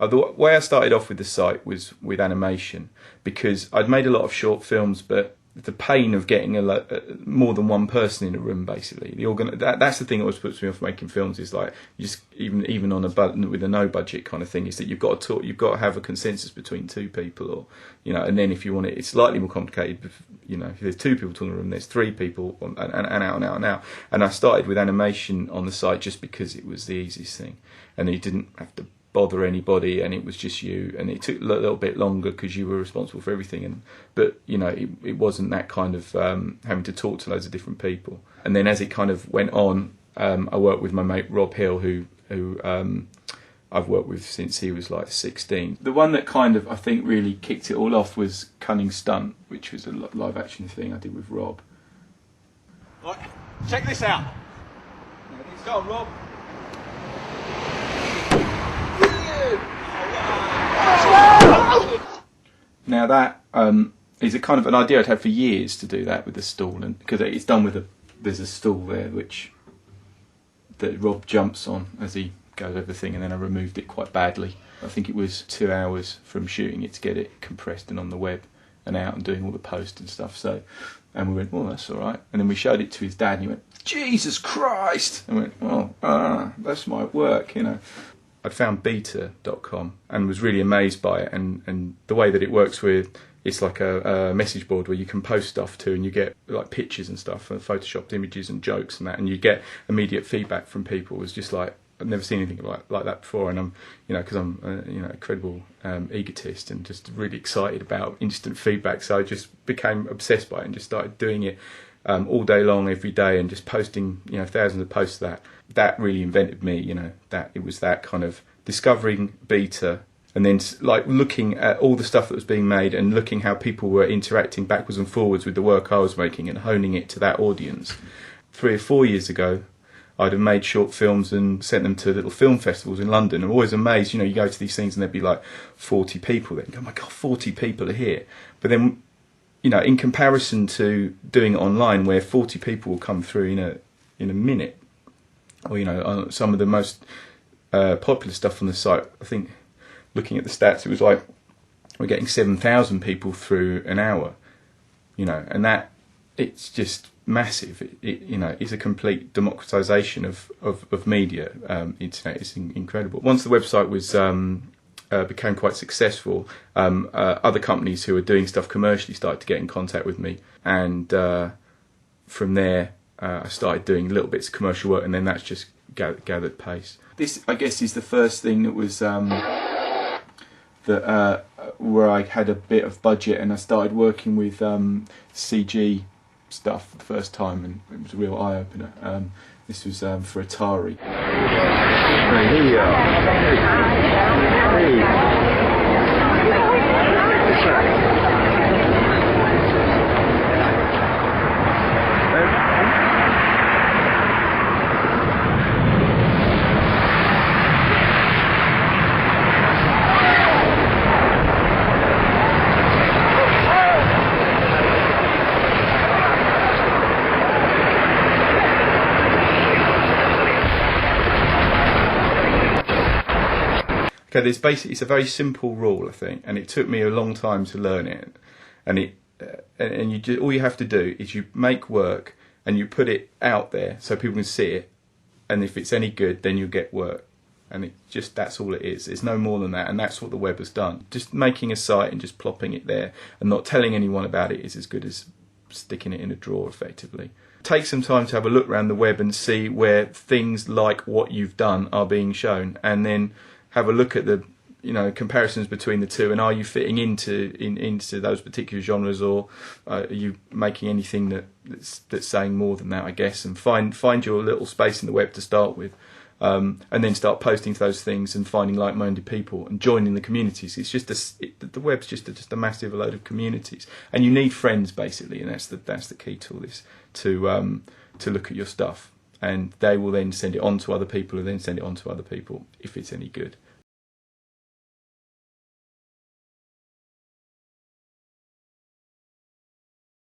The way I started off with the site was with animation, because I'd made a lot of short films, but the pain of getting more than one person in a room, basically. That's the thing that always puts me off making films, is like, you just even on with a no budget kind of thing, is that you've got to have a consensus between two people, or and then if you want it, it's slightly more complicated. If there's two people in the room, there's three people, and out. And I started with animation on the site just because it was the easiest thing, and you didn't have to bother anybody, and it was just you, and it took a little bit longer because you were responsible for everything, but it wasn't that kind of having to talk to loads of different people. And then as it kind of went on, I worked with my mate Rob Hill, who I've worked with since he was like 16. The one that kind of, I think, really kicked it all off was Cunning Stunt, which was a live action thing I did with Rob. Right, check this out. Go on, Rob. Now that is a kind of an idea I'd had for years, to do that with the stool, and because it's done with there's a stool there that Rob jumps on as he goes over the thing, and then I removed it quite badly. I think it was 2 hours from shooting it to get it compressed and on the web and out and doing all the post and stuff. So, and we went, well, that's all right. And then we showed it to his dad, and he went, Jesus Christ! And I went, well, that's my work, I'd found beta.com and was really amazed by it, and the way that it works with, it's like a message board where you can post stuff to, and you get like pictures and stuff, and photoshopped images and jokes and that, and you get immediate feedback from people. It was just like, I've never seen anything like that before, and I'm, because I'm a credible egotist and just really excited about instant feedback, so I just became obsessed by it and just started doing it all day long, every day, and just posting, thousands of posts. That really invented me, that it was that kind of discovering beta, and then like looking at all the stuff that was being made and looking how people were interacting backwards and forwards with the work I was making and honing it to that audience. 3 or 4 years ago, I'd have made short films and sent them to little film festivals in London. I'm always amazed, you go to these things and there'd be like 40 people there, and you go, oh my God, 40 people are here. But then, in comparison to doing it online, where 40 people will come through in a minute, or some of the most popular stuff on the site, I think, looking at the stats, it was like we're getting 7,000 people through an hour, and that, it's just massive. It's a complete democratization of media. Internet is incredible. Once the website was became quite successful, other companies who were doing stuff commercially started to get in contact with me, and from there I started doing little bits of commercial work, and then that's just gathered pace. This, I guess, is the first thing that was where I had a bit of budget, and I started working with CG stuff for the first time, and it was a real eye-opener. This was for Atari. Here we are. Okay, it's a very simple rule, I think, and it took me a long time to learn it. And all you have to do is you make work and you put it out there so people can see it, and if it's any good, then you get work. And that's all it is. It's no more than that, and that's what the web has done. Just making a site and just plopping it there and not telling anyone about it is as good as sticking it in a drawer, effectively. Take some time to have a look around the web and see where things like what you've done are being shown, and then have a look at the comparisons between the two, and are you fitting into those particular genres, or are you making anything that's saying more than that, I guess, and find your little space in the web to start with, and then start posting to those things and finding like-minded people and joining the communities. It's just the web's just a massive load of communities, and you need friends, basically, and that's the key to all this, to look at your stuff, and they will then send it on to other people, and then send it on to other people if it's any good.